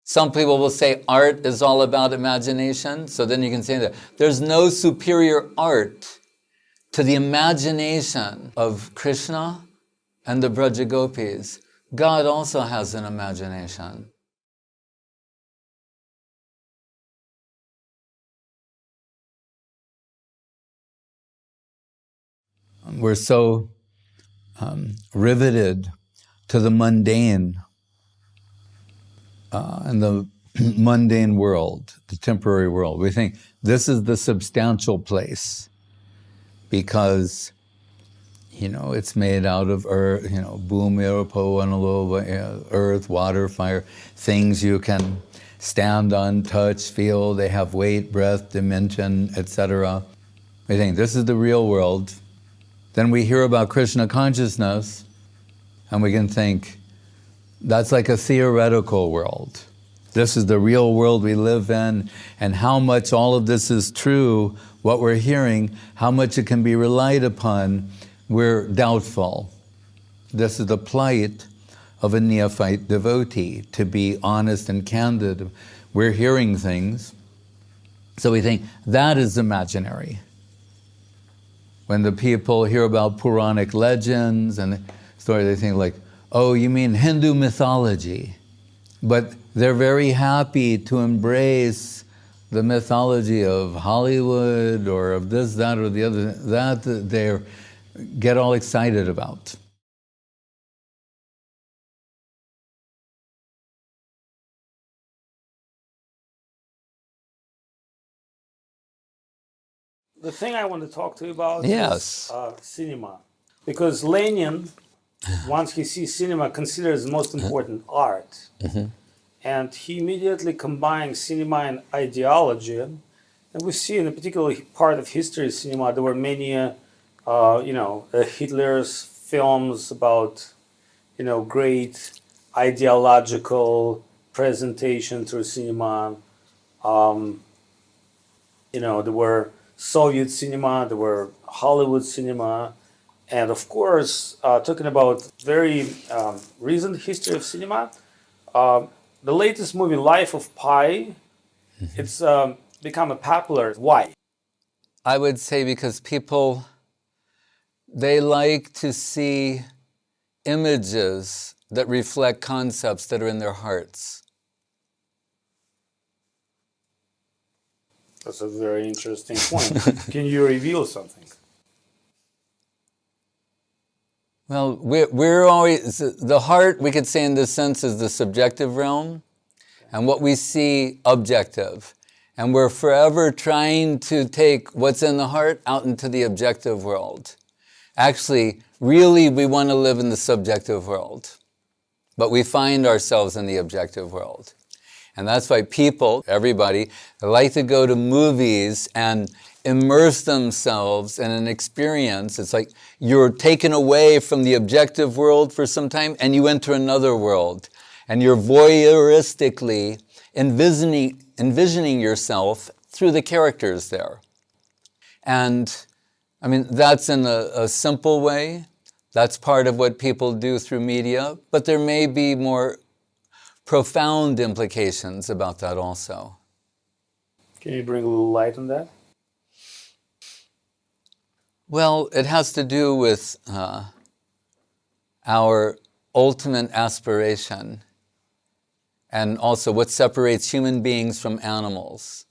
Some people will say art is all about imagination. So then you can say that there's no superior art to the imagination of Krishna and the Braja Gopis. God also has an imagination. We're so riveted to the mundane and the mundane world, the temporary world. We think this is the substantial place because, it's made out of earth, earth, water, fire, things you can stand on, touch, feel, they have weight, breadth, dimension, etc. We think this is the real world. Then we hear about Krishna consciousness and we can think that's like a theoretical world. This is the real world we live in, and how much all of this is true, what we're hearing, how much it can be relied upon, we're doubtful. This is the plight of a neophyte devotee, to be honest and candid. We're hearing things, so we think that is imaginary. When the people hear about Puranic legends and stories, they think like, oh, you mean Hindu mythology. But they're very happy to embrace the mythology of Hollywood or of this, that, or the other, that they get all excited about. The thing I want to talk to you about Yes. is cinema. Because Lenin, once he sees cinema, considers the most important art. Mm-hmm. And he immediately combines cinema and ideology. And we see in a particular part of history cinema, there were many, Hitler's films about, great ideological presentation through cinema. There were Soviet cinema, there were Hollywood cinema, and of course, talking about very recent history of cinema, the latest movie, Life of Pi, it's become a popular. Why? I would say because people, they like to see images that reflect concepts that are in their hearts. That's a very interesting point. Can you reveal something? Well, we're always, the heart, we could say in this sense, is the subjective realm, and what we see, objective. And we're forever trying to take what's in the heart out into the objective world. Actually, really, we want to live in the subjective world, but we find ourselves in the objective world. And that's why people, everybody, like to go to movies and immerse themselves in an experience. It's like you're taken away from the objective world for some time and you enter another world. And you're voyeuristically envisioning yourself through the characters there. And I mean, that's in a simple way. That's part of what people do through media, but there may be more profound implications about that also. Can you bring a little light on that? Well, it has to do with our ultimate aspiration and also what separates human beings from animals.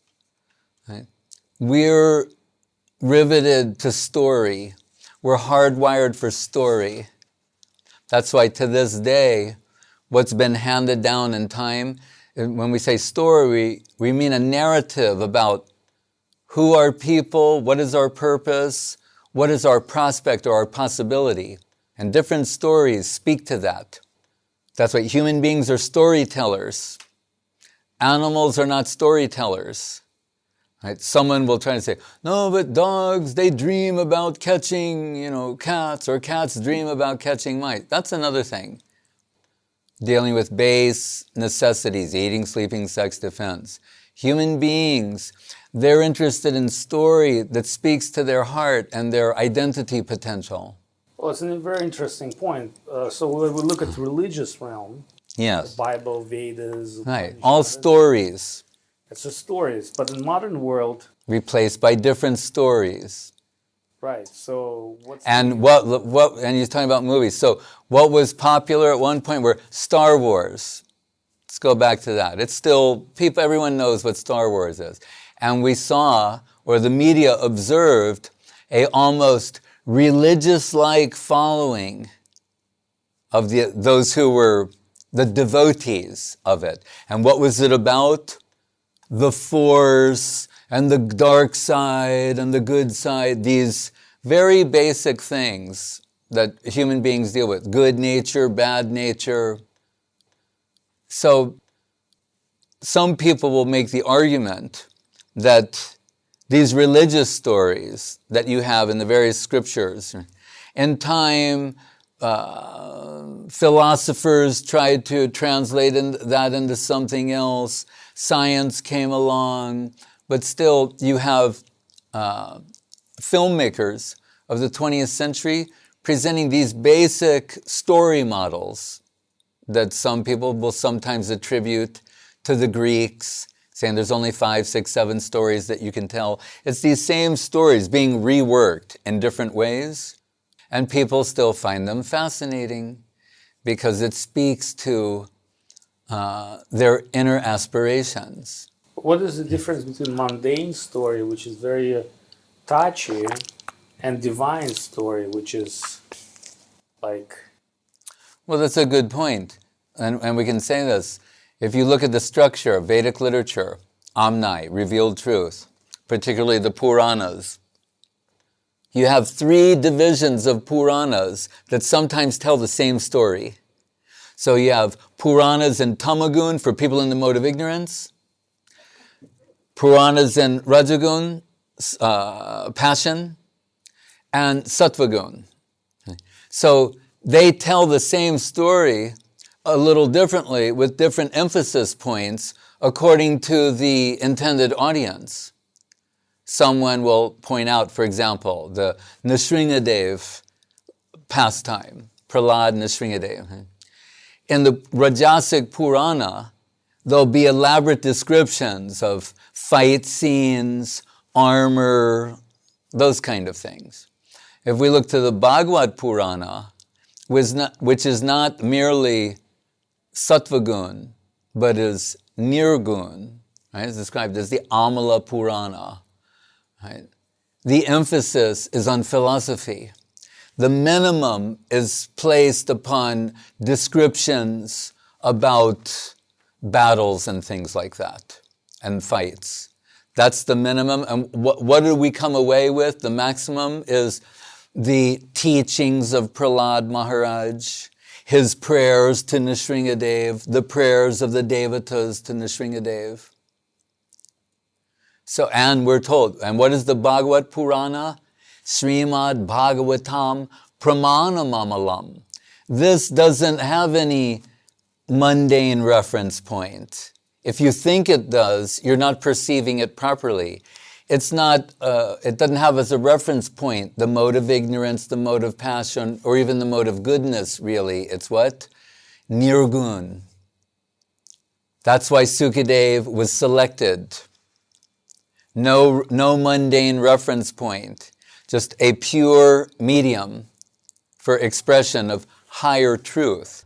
Right? We're riveted to story. We're hardwired for story. That's why to this day, what's been handed down in time, when we say story, we mean a narrative about who are people, what is our purpose, what is our prospect or our possibility. And different stories speak to that. That's why human beings are storytellers. Animals are not storytellers. Right? Someone will try to say, no, but dogs, they dream about catching, cats, or cats dream about catching mice. That's another thing. Dealing with base necessities, eating, sleeping, sex, defense. Human beings, they're interested in story that speaks to their heart and their identity potential. Well, it's a very interesting point. So when we look at the religious realm, Yes. Bible, Vedas, Right. All Upanishads. stories It's just stories. But in modern world, replaced by different stories. right? So what's And the and he's talking about movies. So what was popular at one point were Star Wars. Let's go back to that. It's still, everyone knows what Star Wars is. And we saw, or the media observed, a almost religious-like following of those who were the devotees of it. And what was it about? The Force and the dark side and the good side, these very basic things that human beings deal with. Good nature, bad nature. So some people will make the argument that these religious stories that you have in the various scriptures, in time, philosophers tried to translate that into something else. Science came along, but still you have filmmakers of the 20th century presenting these basic story models that some people will sometimes attribute to the Greeks, saying there's only 5, 6, 7 stories that you can tell. It's these same stories being reworked in different ways, and people still find them fascinating because it speaks to their inner aspirations. what is the difference between mundane story, which is very touchy, and divine story, which is like Well, that's a good point. And we can say this. If you look at the structure of Vedic literature, Amnai, revealed truth, particularly the Puranas, you have 3 divisions of Puranas that sometimes tell the same story. So you have Puranas in Tamagun for people in the mode of ignorance, Puranas in Rajagun, passion, and Sattvagun. So they tell the same story a little differently with different emphasis points according to the intended audience. Someone will point out, for example, the Nrsingadev pastime, Prahlad Nrsingadev. In the Rajasic Purana, there'll be elaborate descriptions of fight scenes, armor, those kind of things. If we look to the Bhagavad Purana, which is not merely Sattvagun, but is Nirgun, right? It's described as the Amala Purana, right? The emphasis is on philosophy. The minimum is placed upon descriptions about battles and things like that, and fights. That's the minimum. And what do we come away with? The maximum is the teachings of Prahlad Maharaj, his prayers to Nrsingadev, the prayers of the Devatas to Nrsingadev. So, and we're told, and what is the Bhagavad Purana? Srimad Bhagavatam Pramanamamalam. This doesn't have any mundane reference point. If you think it does, you're not perceiving it properly. It's not, it doesn't have as a reference point the mode of ignorance, the mode of passion, or even the mode of goodness, really. It's what? Nirgun. That's why Sukadev was selected. No mundane reference point, just a pure medium for expression of higher truth.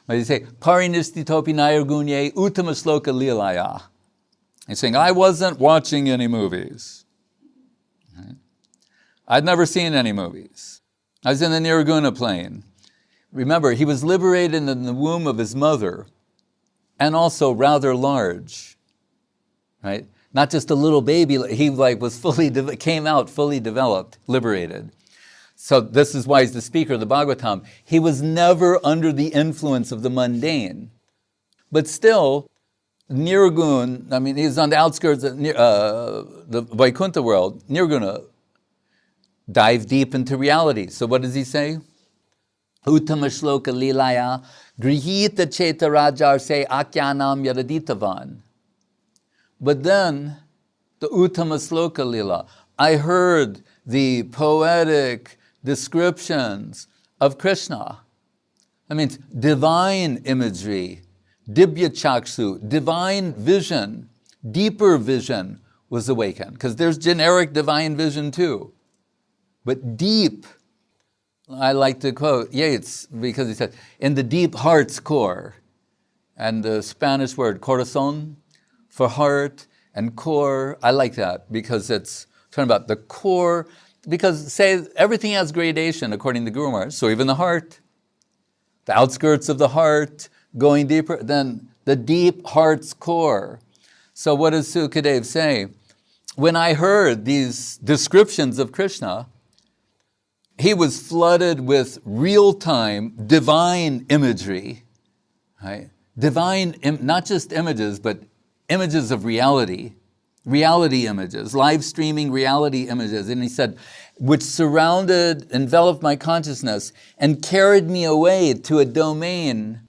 What do you say? Parinistitopi nayargunye uttama sloka lilaya. He's saying, I wasn't watching any movies. Right? I'd never seen any movies. I was in the Nirguna plane. Remember, he was liberated in the womb of his mother, and also rather large, right? Not just a little baby. He came out fully developed, liberated. So this is why he's the speaker of the Bhagavatam. He was never under the influence of the mundane, but still, Nirgun, I mean, he's on the outskirts of the Vaikuntha world. Nirguna dive deep into reality. So what does he say? Uttama shloka lilaya grihita cheta rajar se akyanam yadaditavan. But then, the Uttama Sloka Lila, I heard the poetic descriptions of Krishna. That means divine imagery Dibya Chaksu, divine vision, deeper vision was awakened. Because there's generic divine vision too. But deep, I like to quote Yeats, because he said, in the deep heart's core, and the Spanish word corazón for heart, and core, I like that because it's talking about the core, because say everything has gradation according to Guru Maharaj, so even the heart, the outskirts of the heart, going deeper, then the deep heart's core. So what does Sukadev say? When I heard these descriptions of Krishna, he was flooded with real-time divine imagery, right? Divine, not just images, but images of reality images, live streaming reality images. And he said, which surrounded, enveloped my consciousness and carried me away to a domain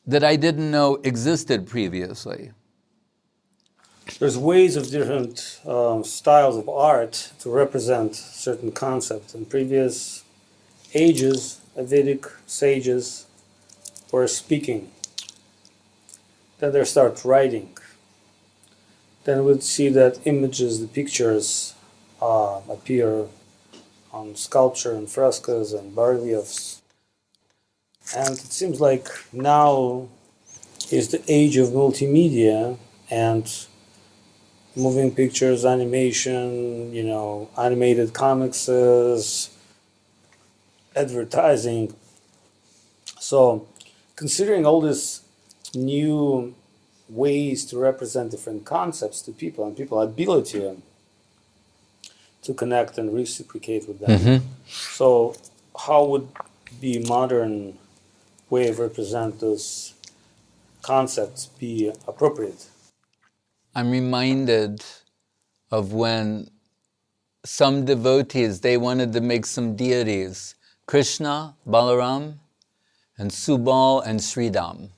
that I didn't know existed previously. There's ways of different styles of art to represent certain concepts. In previous ages, Vedic sages were speaking. Then they start writing. Then we'd see that images, the pictures, appear on sculpture and frescoes and bas-reliefs. And it seems like now is the age of multimedia and moving pictures, animation, animated comics, advertising. So considering all these new ways to represent different concepts to people and people's ability to connect and reciprocate with them. Mm-hmm. So how would be modern way of represent those concepts be appropriate? I'm reminded of when some devotees, they wanted to make some deities, Krishna, Balaram, and Subal and Sridham.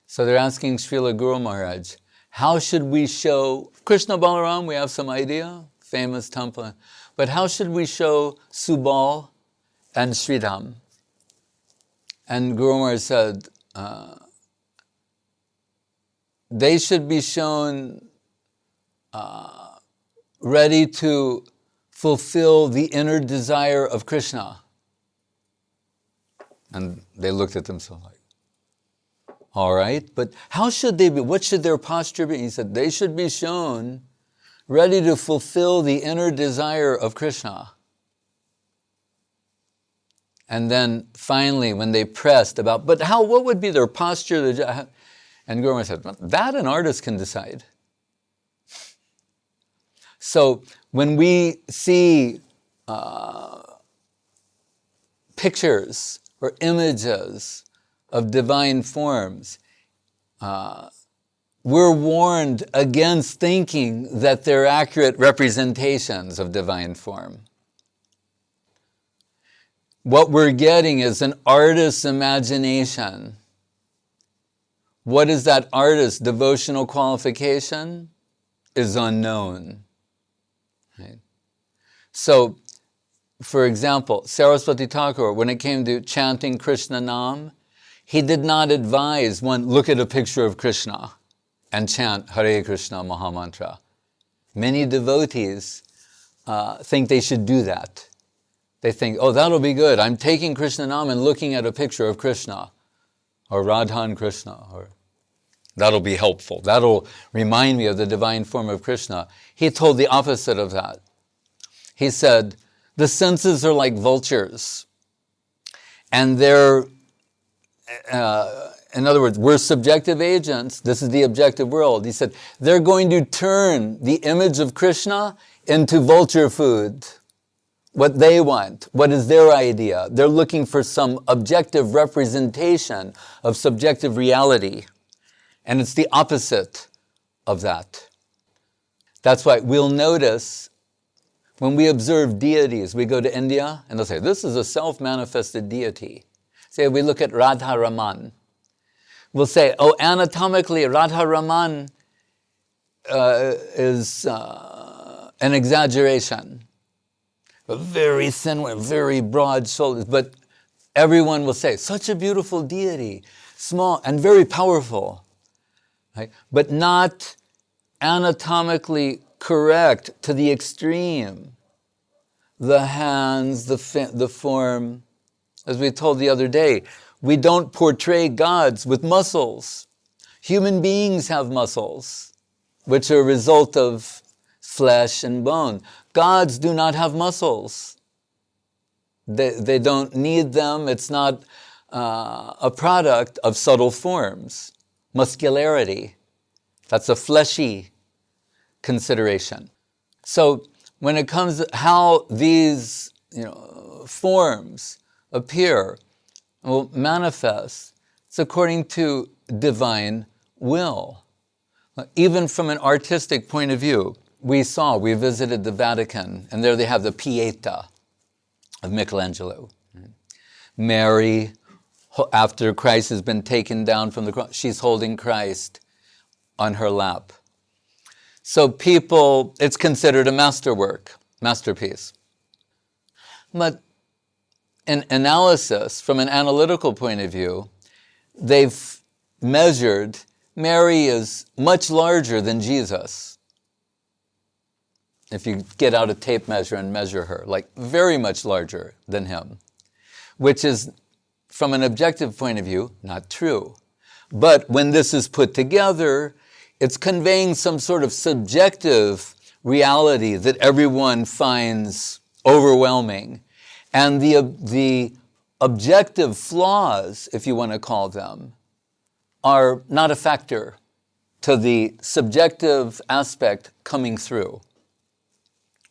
So they're asking Srila Guru Maharaj, how should we show Krishna Balaram? We have some idea, famous temple. But how should we show Subal and Sridham? And Guru Maharaj said, they should be shown ready to fulfill the inner desire of Krishna. And they looked at themselves like, all right, but how should they be? What should their posture be? He said, they should be shown ready to fulfill the inner desire of Krishna. And then finally, when they pressed about, but what would be their posture? And Guru Maharaj said, that an artist can decide. So when we see pictures or images of divine forms, we're warned against thinking that they're accurate representations of divine form. What we're getting is an artist's imagination. What is that artist's devotional qualification? Is unknown. Right? So, for example, Saraswati Thakur, when it came to chanting Krishna Nam, he did not advise one, look at a picture of Krishna and chant Hare Krishna Mahamantra. Many devotees think they should do that. They think, oh, that'll be good. I'm taking Krishna Nam and looking at a picture of Krishna or Radhan Krishna, or that'll be helpful. That'll remind me of the divine form of Krishna. He told the opposite of that. He said, the senses are like vultures, and they're, in other words, we're subjective agents. This is the objective world. He said, they're going to turn the image of Krishna into vulture food. What they want, what is their idea? They're looking for some objective representation of subjective reality. And it's the opposite of that. That's why we'll notice when we observe deities, we go to India and they'll say, this is a self-manifested deity. Say, we look at Radha Raman. We'll say, oh, anatomically, Radha Raman is an exaggeration. A very thin, very broad shoulders. But everyone will say, such a beautiful deity, small and very powerful, right? But not anatomically correct to the extreme. The hands, the form. As we told the other day, we don't portray gods with muscles. Human beings have muscles, which are a result of flesh and bone. Gods do not have muscles. They don't need them. It's not a product of subtle forms. Muscularity, that's a fleshy consideration. So when it comes to how these forms appear, will manifest, it's according to divine will. Even from an artistic point of view, we visited the Vatican, and there they have the Pieta of Michelangelo. Mary, after Christ has been taken down from the cross, she's holding Christ on her lap. So it's considered a masterpiece. But in analysis, from an analytical point of view, they've measured Mary is much larger than Jesus. If you get out a tape measure and measure her, like very much larger than him, which is, from an objective point of view, not true. But when this is put together, it's conveying some sort of subjective reality that everyone finds overwhelming. And the objective flaws, if you want to call them, are not a factor to the subjective aspect coming through.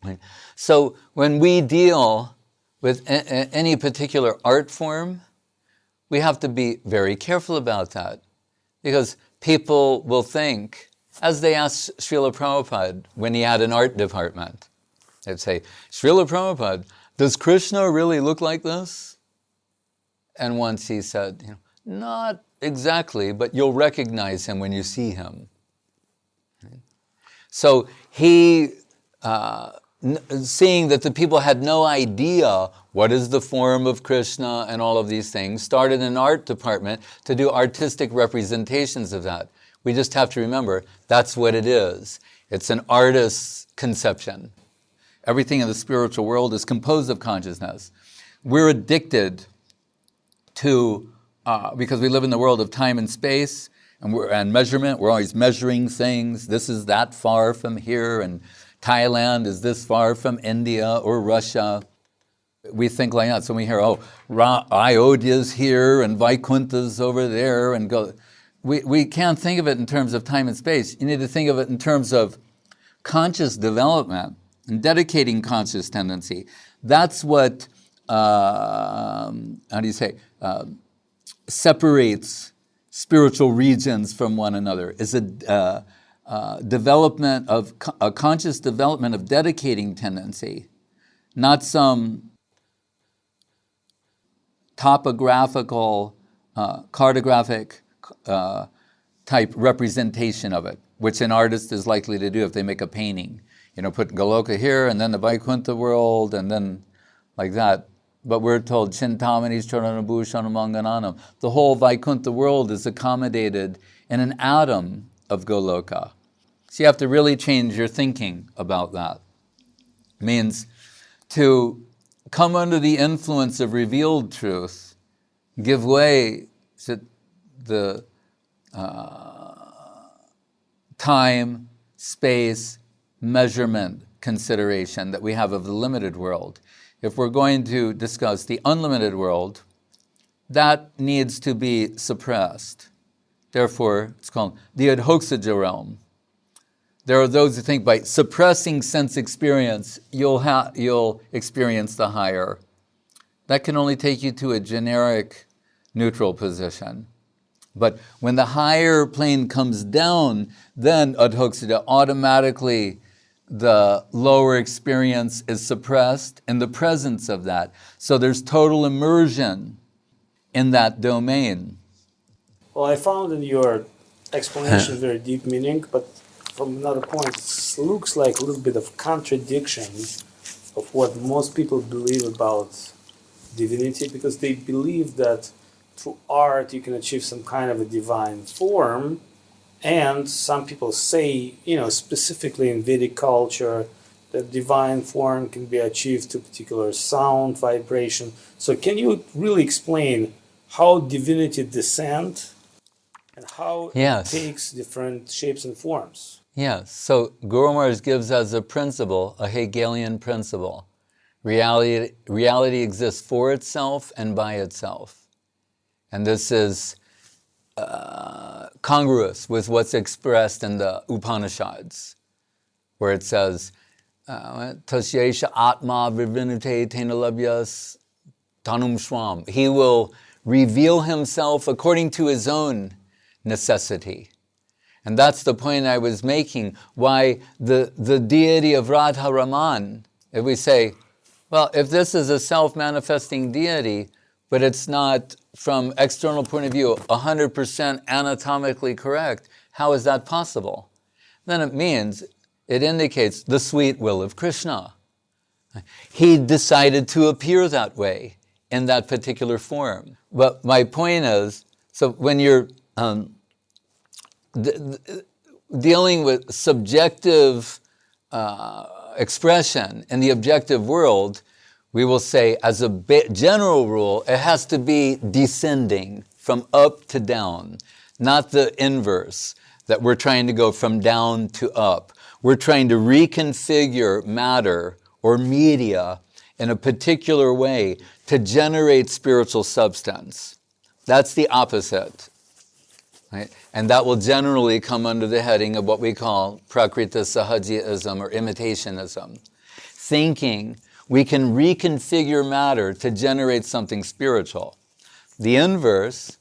Right? So when we deal with any particular art form, we have to be very careful about that, because people will think, as they asked Srila Prabhupada when he had an art department, they'd say, Srila Prabhupada, does Krishna really look like this? And once he said, not exactly, but you'll recognize him when you see him. So he, seeing that the people had no idea what is the form of Krishna and all of these things, started an art department to do artistic representations of that. We just have to remember, that's what it is. It's an artist's conception. Everything in the spiritual world is composed of consciousness. We're addicted to, because we live in the world of time and space and measurement, we're always measuring things. This is that far from here, and Thailand is this far from India or Russia. We think like that. So we hear, Ayodhya's here and Vaikuntha's over there, and go. We can't think of it in terms of time and space. You need to think of it in terms of conscious development and dedicating conscious tendency. That's what, separates spiritual regions from one another, is a development of a conscious development of dedicating tendency, not some topographical, cartographic type representation of it, which an artist is likely to do if they make a painting. Put Goloka here, and then the Vaikuntha world, and then like that. But we're told, Chintamani's Charanabhushanam Mangananam. The whole Vaikuntha world is accommodated in an atom of Goloka. So you have to really change your thinking about that. It means to come under the influence of revealed truth, give way to the time, space, measurement consideration that we have of the limited world. If we're going to discuss the unlimited world, that needs to be suppressed. Therefore, it's called the adhokshaja realm. There are those who think by suppressing sense experience, you'll experience the higher. That can only take you to a generic neutral position. But when the higher plane comes down, then adhokshaja, automatically the lower experience is suppressed in the presence of that. So there's total immersion in that domain. Well, I found in your explanation very deep meaning, but from another point, it looks like a little bit of contradiction of what most people believe about divinity because they believe that through art you can achieve some kind of a divine form. And some people say, specifically in Vedic culture, that divine form can be achieved to particular sound vibration. So can you really explain how divinity descends and how it Yes. takes different shapes and forms? Yes. So Guru Maharaj gives as a principle, a Hegelian principle. Reality exists for itself and by itself. And this is congruous with what's expressed in the Upanishads, where it says, Tasyesha Atma Vivinute Tenalabyas Tanum Swam. He will reveal himself according to his own necessity. And that's the point I was making, why the deity of Radha Raman, if we say, well, if this is a self-manifesting deity, but it's not, from external point of view, 100% anatomically correct, how is that possible? Then it indicates the sweet will of Krishna. He decided to appear that way, in that particular form. But my point is, so when you're dealing with subjective expression in the objective world, we will say, as a general rule, it has to be descending from up to down, not the inverse, that we're trying to go from down to up. We're trying to reconfigure matter or media in a particular way to generate spiritual substance. That's the opposite. Right? And that will generally come under the heading of what we call Prakriti Sahajiism or imitationism. Thinking we can reconfigure matter to generate something spiritual. The inverse,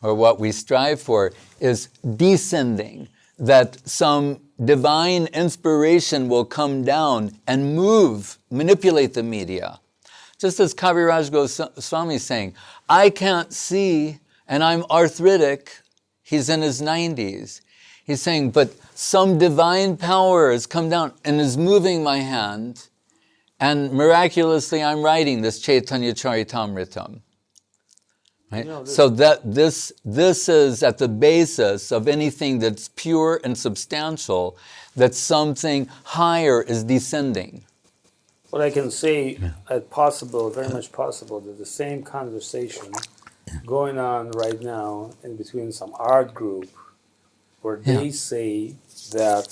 or what we strive for, is descending, that some divine inspiration will come down and manipulate the media. Just as Kaviraj Goswami is saying, I can't see and I'm arthritic. He's in his 90s. He's saying, but some divine power has come down and is moving my hand, and miraculously I'm writing this Chaitanya Charitamritam. Right? So that this is at the basis of anything that's pure and substantial, that something higher is descending. What I can say, possible, very much possible, that the same conversation going on right now in between some art group where they say that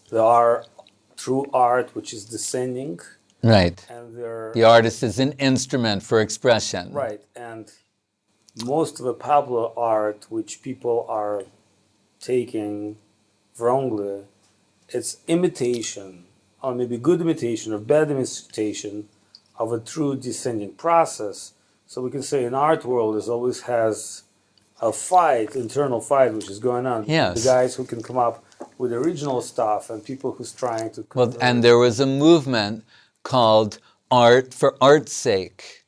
there are true art which is descending. Right. And the artist is an instrument for expression. Right. And most of the popular art which people are taking wrongly, it's imitation, or maybe good imitation or bad imitation of a true descending process. So we can say an art world always has a fight, internal fight, which is going on. Yes. The guys who can come up with original stuff and people who's trying to... Well, and there was a movement called art for art's sake.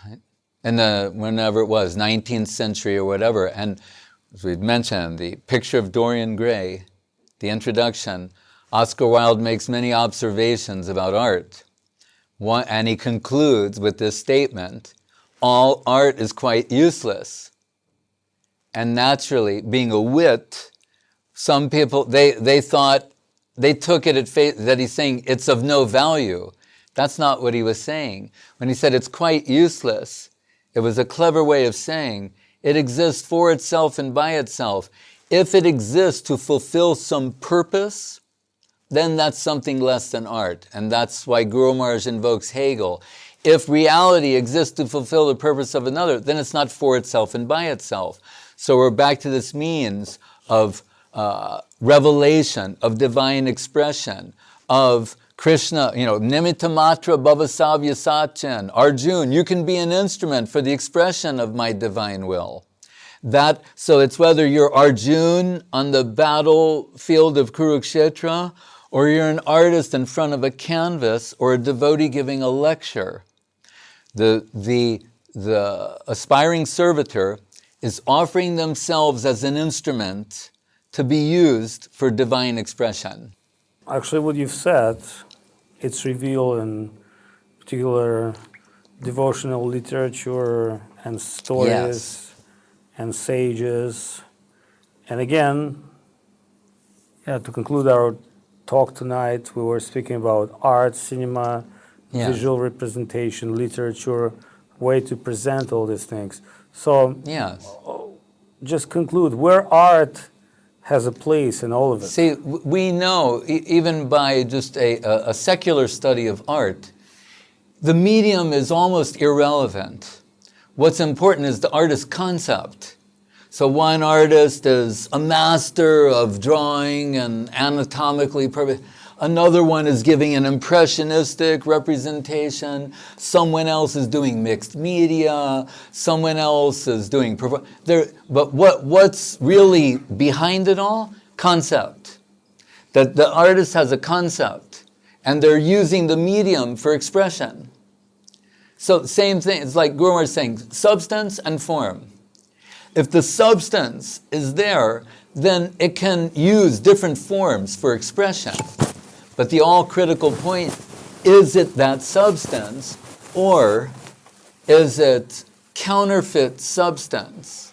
Right? In the, whenever it was, 19th century or whatever. And as we've mentioned, the picture of Dorian Gray, the introduction, Oscar Wilde makes many observations about art. And he concludes with this statement, all art is quite useless. And naturally, being a wit, some people, they thought, they took it at face that he's saying it's of no value. That's not what he was saying. When he said it's quite useless, it was a clever way of saying it exists for itself and by itself. If it exists to fulfill some purpose, then that's something less than art. And that's why Guru Maharaj invokes Hegel. If reality exists to fulfill the purpose of another, then it's not for itself and by itself. So we're back to this means of revelation, of divine expression, of Krishna, Nimitta Matra Bhavasavya Sachin, Arjun, you can be an instrument for the expression of my divine will. So it's whether you're Arjun on the battlefield of Kurukshetra, or you're an artist in front of a canvas, or a devotee giving a lecture. The aspiring servitor is offering themselves as an instrument to be used for divine expression. Actually, what you've said, it's revealed in particular devotional literature and stories and sages. And again, to conclude our talk tonight, we were speaking about art, cinema, visual representation, literature, way to present all these things. So just conclude where art has a place in all of it. See, we know, even by just a secular study of art, the medium is almost irrelevant. What's important is the artist's concept. So one artist is a master of drawing and anatomically perfect. Another one is giving an impressionistic representation. Someone else is doing mixed media. Someone else is doing... But what's really behind it all? Concept. That the artist has a concept, and they're using the medium for expression. So same thing, it's like Guru was saying, substance and form. If the substance is there, then it can use different forms for expression. But the all-critical point, is it that substance, or is it counterfeit substance?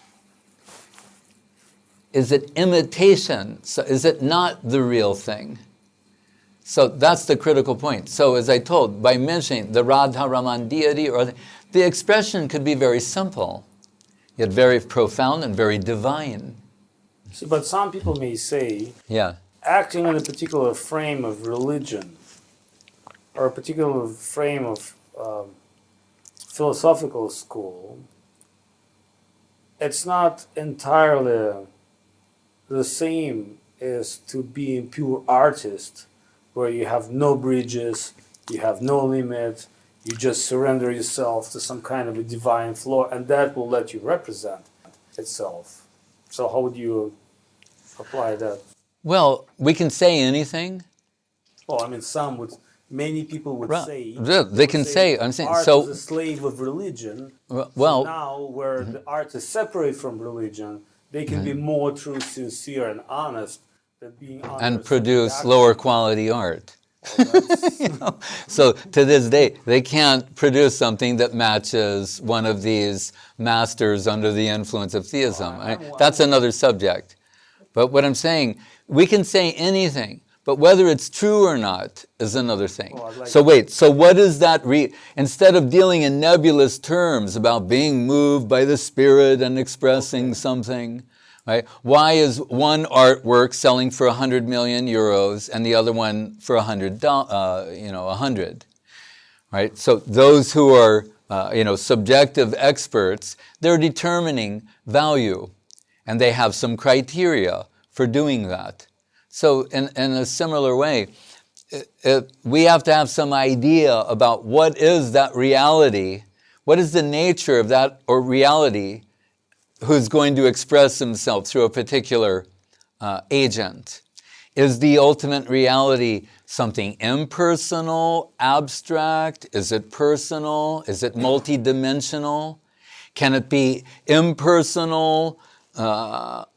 Is it imitation? So is it not the real thing? So that's the critical point. So as I told, by mentioning the Radha Raman deity, or the expression could be very simple, yet very profound and very divine. See, but some people may say, acting in a particular frame of religion, or a particular frame of philosophical school, it's not entirely the same as to being pure artist, where you have no bridges, you have no limit, you just surrender yourself to some kind of a divine flow, and that will let you represent itself. So how would you apply that? Well, we can say anything. Well, I mean, many people would say... They can say, I'm saying... Art so, is a slave of religion. Well, so now, where the art is separate from religion, they can be more true, sincere, and honest than being honest. And produce lower quality art. So to this day, they can't produce something that matches one of these masters under the influence of theism. That's another subject. But what I'm saying, we can say anything, but whether it's true or not is another thing. So wait, so what is that? Instead of dealing in nebulous terms about being moved by the Spirit and expressing something, right? Why is one artwork selling for 100 million euros and the other one for 100? Right? So those who are, subjective experts, they're determining value, and they have some criteria for doing that. So in a similar way, we have to have some idea about what is that reality, what is the nature of that or reality who's going to express himself through a particular agent. Is the ultimate reality something impersonal, abstract? Is it personal? Is it multidimensional? Can it be impersonal,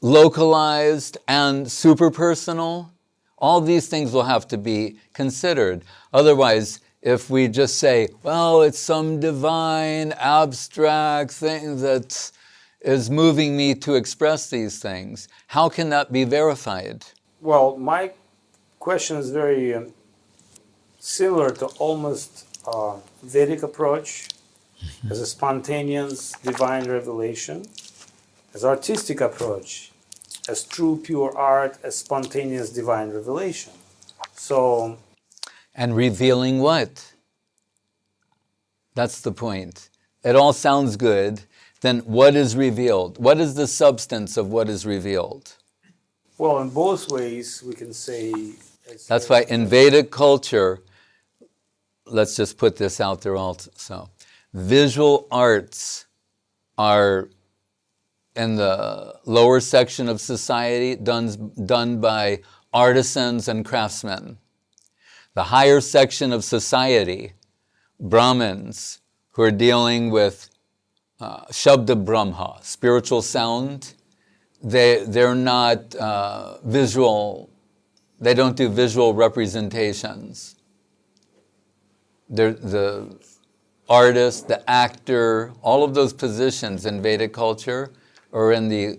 localized, and superpersonal? All these things will have to be considered. Otherwise, if we just say, well, it's some divine, abstract thing that is moving me to express these things, how can that be verified? Well, my question is very similar to almost Vedic approach, as a spontaneous divine revelation, as artistic approach, as true pure art, as spontaneous divine revelation. So, and revealing what? That's the point. It all sounds good. Then what is revealed? What is the substance of what is revealed? Well, in both ways, we can say... That's why in Vedic culture, let's just put this out there also, visual arts are in the lower section of society done by artisans and craftsmen. The higher section of society, Brahmins, who are dealing with Shabda Brahma, spiritual sound, they're not visual, they don't do visual representations. artist, the actor, all of those positions in Vedic culture are in the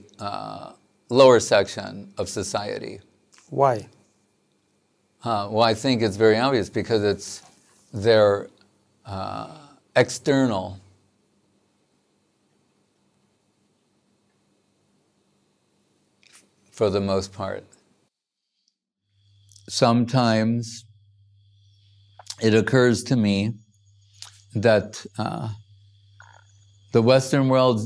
lower section of society. Why? Well, I think it's very obvious because they're external. For the most part. Sometimes it occurs to me that the Western world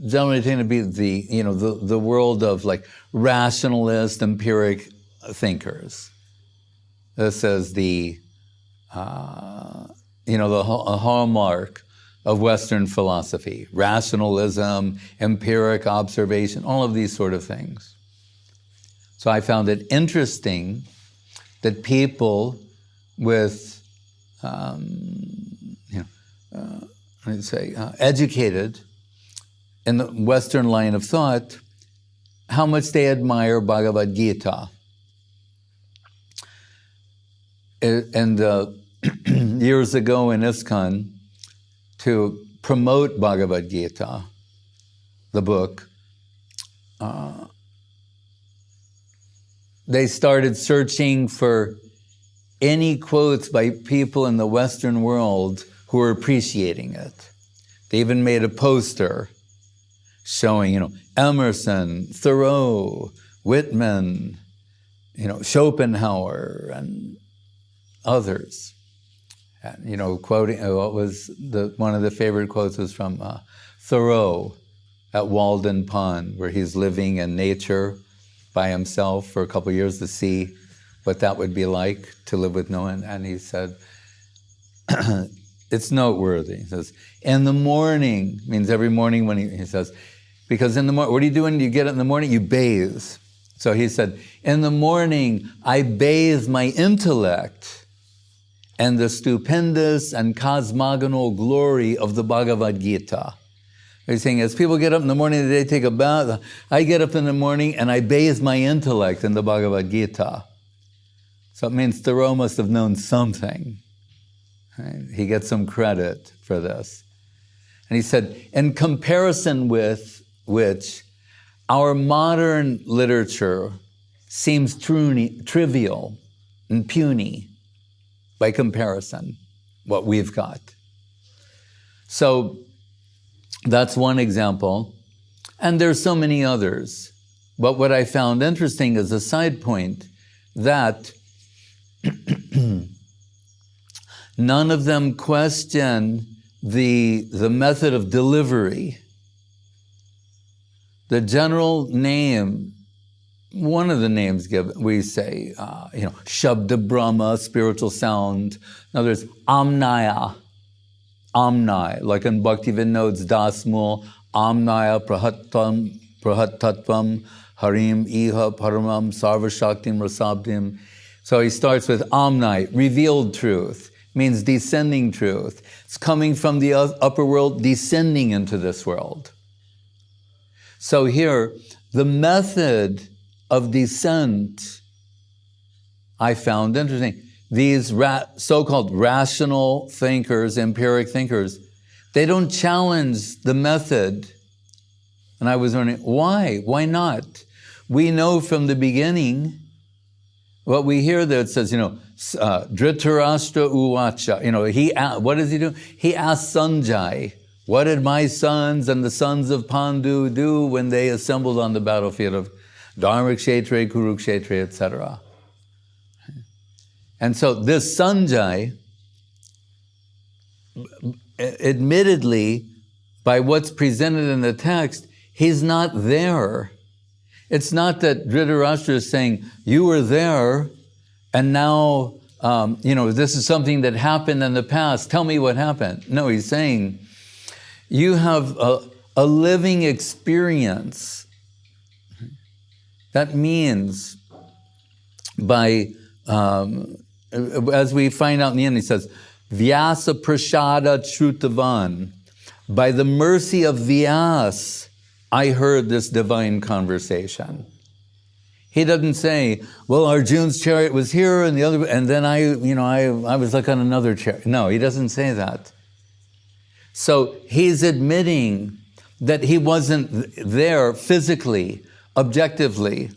generally tend to be the world of like rationalist, empiric thinkers. This is the hallmark of Western philosophy: rationalism, empiric observation, all of these sort of things. So I found it interesting that people with, educated in the Western line of thought, how much they admire Bhagavad Gita. And years ago in ISKCON, to promote Bhagavad Gita, the book, they started searching for any quotes by people in the Western world who were appreciating it. They even made a poster showing, Emerson, Thoreau, Whitman, Schopenhauer, and others. And, quoting, one of the favorite quotes was from Thoreau at Walden Pond, where he's living in nature by himself for a couple of years to see what that would be like to live with no one. And he said, it's noteworthy. He says, in the morning, means every morning when he says, because in the morning, what are you doing? You get up in the morning, you bathe. So he said, in the morning, I bathe my intellect and the stupendous and cosmogonal glory of the Bhagavad Gita. He's saying, as people get up in the morning, they take a bath. I get up in the morning and I bathe my intellect in the Bhagavad Gita. So it means Thoreau must have known something. Right? He gets some credit for this. And he said, in comparison with which our modern literature seems trivial and puny by comparison, what we've got. So that's one example. And there's so many others. But what I found interesting as a side point, that none of them question the method of delivery. The general name, one of the names given, we say, Shabda Brahma, spiritual sound. In other words, Amnaya, Amnai, like in Bhaktivinoda's Dasmul, Amnaya Prahattatvam Harim Iha Paramam Sarvashaktim Rasabdim. So he starts with Amnai, revealed truth, means descending truth. It's coming from the upper world, descending into this world. So here, the method of descent I found interesting. These so-called rational thinkers, empiric thinkers, they don't challenge the method. And I was wondering, why? Why not? We know from the beginning, what we hear there, it says, Dhritarashtra Uvacha. What does he do? He asks Sanjay, what did my sons and the sons of Pandu do when they assembled on the battlefield of Dharmakshetra, Kurukshetra, etc.? And so this Sanjay, admittedly, by what's presented in the text, he's not there. It's not that Dhritarashtra is saying, you were there, and now, this is something that happened in the past. Tell me what happened. No, he's saying, you have a living experience. That means by... as we find out in the end, he says, Vyasa Prashada Shrutavan. By the mercy of Vyas, I heard this divine conversation. He doesn't say, well, Arjun's chariot was here and the other, and then I was like on another chariot. No, he doesn't say that. So he's admitting that he wasn't there physically, objectively.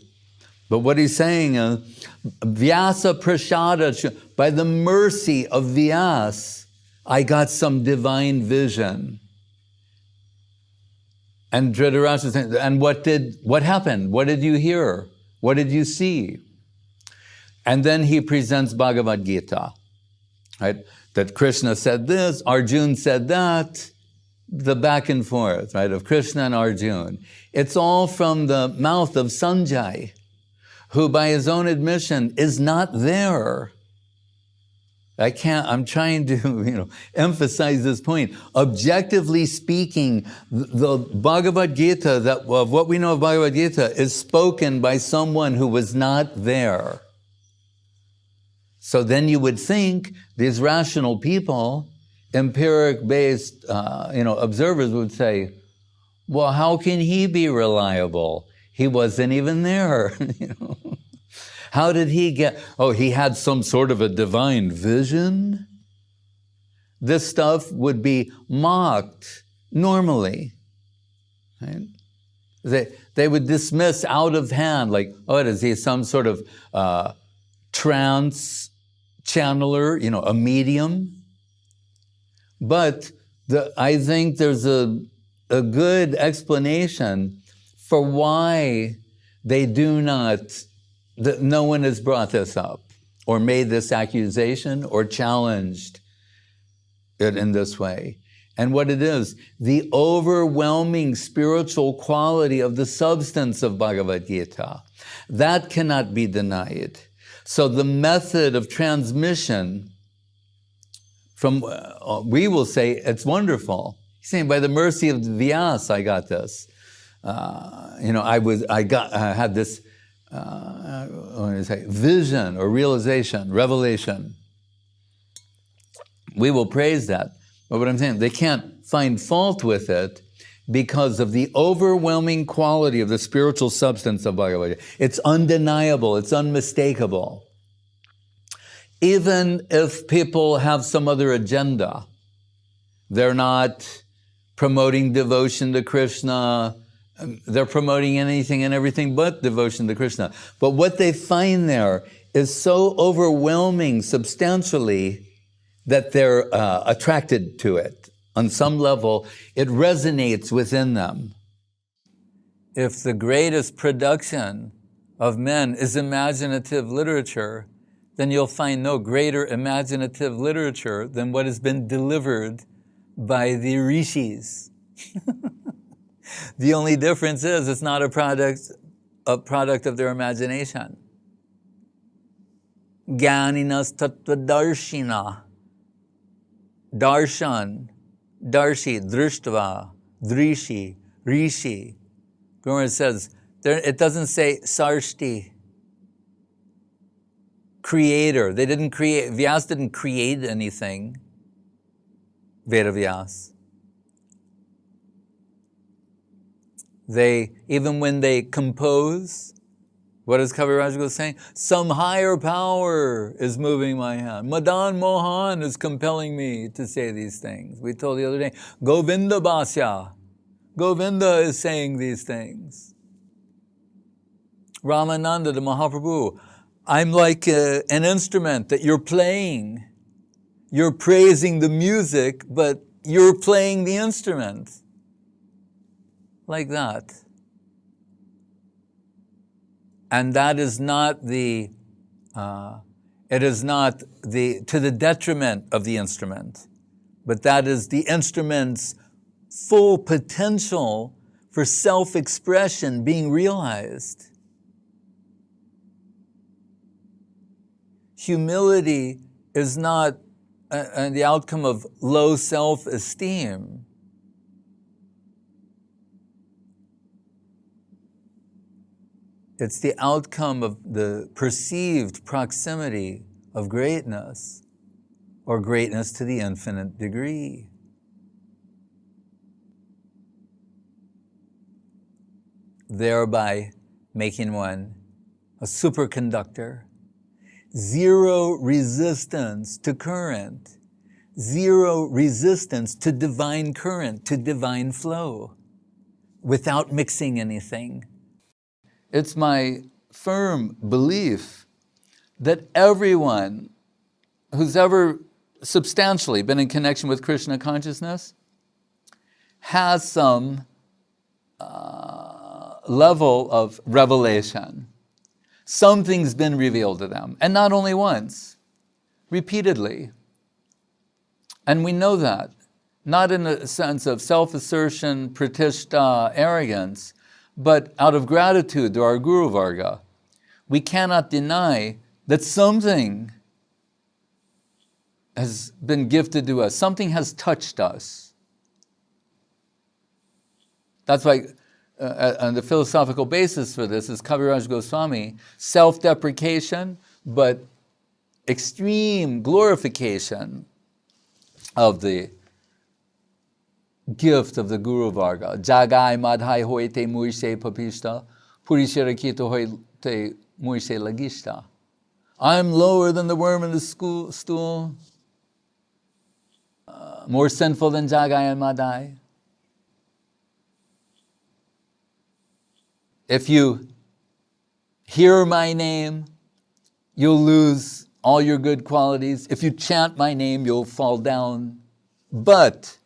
But what he's saying is, Vyasa Prashada, by the mercy of Vyas, I got some divine vision. And Dhritarashtra is saying, and what happened? What did you hear? What did you see? And then he presents Bhagavad Gita, right? That Krishna said this, Arjuna said that, the back and forth, right, of Krishna and Arjuna. It's all from the mouth of Sanjay, who by his own admission is not there. I'm trying to, emphasize this point. Objectively speaking, the Bhagavad Gita, of what we know of Bhagavad Gita, is spoken by someone who was not there. So then you would think these rational people, empiric-based, observers would say, well, how can he be reliable? He wasn't even there, How did he get, he had some sort of a divine vision? This stuff would be mocked normally, right? They would dismiss out of hand, like, is he some sort of trance channeler, a medium? But I think there's a good explanation for why they do not, no one has brought this up or made this accusation or challenged it in this way. And what it is, the overwhelming spiritual quality of the substance of Bhagavad Gita, that cannot be denied. So the method of transmission we will say it's wonderful. He's saying, by the mercy of Vyas, I got this. I had this vision or realization, revelation. We will praise that. But what I'm saying, they can't find fault with it because of the overwhelming quality of the spiritual substance of Bhagavad Gita. It's undeniable, it's unmistakable. Even if people have some other agenda, they're not promoting devotion to Krishna, they're promoting anything and everything but devotion to Krishna. But what they find there is so overwhelming substantially that they're attracted to it. On some level, it resonates within them. If the greatest production of men is imaginative literature, then you'll find no greater imaginative literature than what has been delivered by the rishis. The only difference is it's not a product of their imagination. Jnaninas tattvadarshina. Darshan, darshi, drishtva, drishi, rishi. Guru says, it doesn't say sarshti. Creator. Vyas didn't create anything. Veda Vyas. Even when they compose, what is Kaviraj Goswami saying? Some higher power is moving my hand. Madan Mohan is compelling me to say these things. We told the other day, Govinda Basya. Govinda is saying these things. Ramananda, the Mahaprabhu, I'm like an instrument that you're playing. You're praising the music, but you're playing the instrument. Like that. And that is not it is not to the detriment of the instrument, but that is the instrument's full potential for self-expression being realized. Humility is not the outcome of low self-esteem. It's the outcome of the perceived proximity of greatness, or greatness to the infinite degree. Thereby making one a superconductor, zero resistance to current, zero resistance to divine current, to divine flow, without mixing anything. It's my firm belief that everyone who's ever substantially been in connection with Krishna consciousness has some level of revelation. Something's been revealed to them, and not only once, repeatedly. And we know that, not in a sense of self-assertion, pratishta, arrogance, but out of gratitude to our Guru Varga. We cannot deny that something has been gifted to us. Something has touched us. That's why, and the philosophical basis for this is Kaviraj Goswami, self-deprecation, but extreme glorification of the gift of the Guru Varga. Jagai madhai hoite muise papishta, purisharakito hoite muise lagishta. I'm lower than the worm in the stool, more sinful than Jagai and Madai. If you hear my name, you'll lose all your good qualities. If you chant my name, you'll fall down. But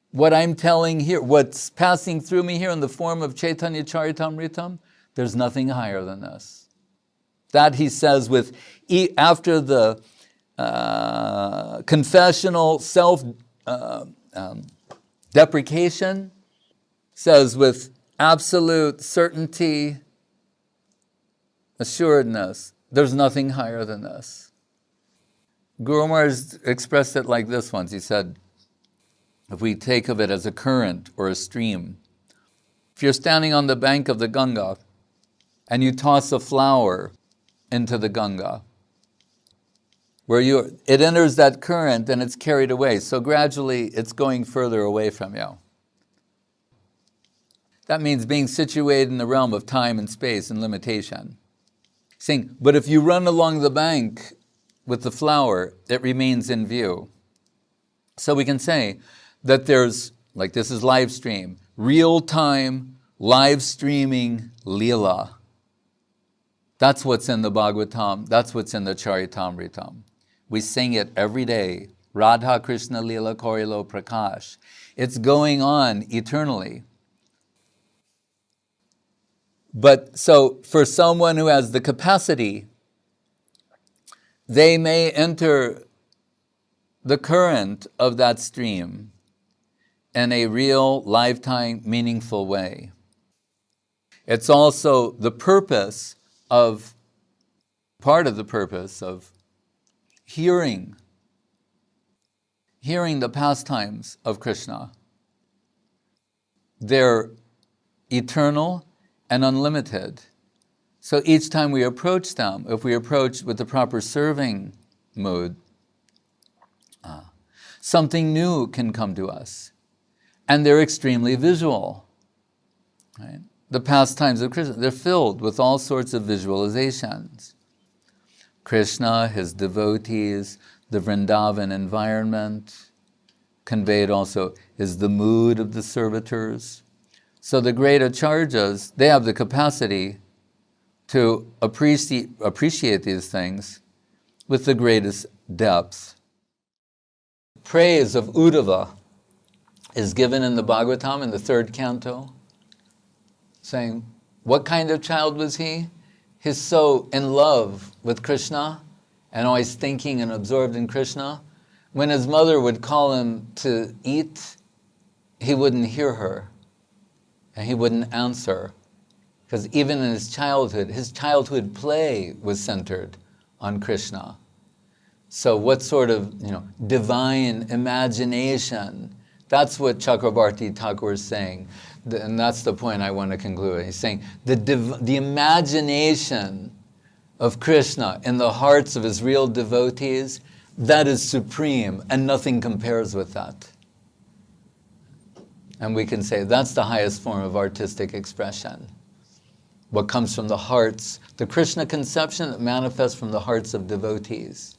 what I'm telling here, what's passing through me here in the form of Chaitanya Charitamritam, there's nothing higher than this. That he says with, after the confessional self-deprecation, says with absolute certainty, assuredness, there's nothing higher than this. Guru Maharaj expressed it like this once. He said, if we take of it as a current or a stream, if you're standing on the bank of the Ganga and you toss a flower into the Ganga, it enters that current and it's carried away. So gradually it's going further away from you. That means being situated in the realm of time and space and limitation. Saying, but if you run along the bank with the flower, it remains in view. So we can say that there's, like this is live stream, real-time, live streaming Leela. That's what's in the Bhagavatam, that's what's in the Charitamritam. We sing it every day, Radha Krishna Leela Korilo Prakash. It's going on eternally. But so for someone who has the capacity, they may enter the current of that stream in a real, lifetime, meaningful way. It's also the purpose of, part of the purpose of hearing the pastimes of Krishna. They're eternal and unlimited. So each time we approach them, if we approach with the proper serving mood, something new can come to us. And they're extremely visual. Right? The pastimes of Krishna, they're filled with all sorts of visualizations. Krishna, his devotees, the Vrindavan environment, conveyed also is the mood of the servitors. So the great acharyas, they have the capacity to appreciate these things with the greatest depth. Praise of Uddhava is given in the Bhagavatam in the 3rd canto, saying, what kind of child was he? He's so in love with Krishna and always thinking and absorbed in Krishna. When his mother would call him to eat, he wouldn't hear her. And he wouldn't answer, because even in his childhood play was centered on Krishna. So what sort of divine imagination? That's what Chakrabarti Thakur is saying, and that's the point I want to conclude. He's saying the imagination of Krishna in the hearts of his real devotees, that is supreme, and nothing compares with that. And we can say that's the highest form of artistic expression. What comes from the hearts, the Krishna conception that manifests from the hearts of devotees.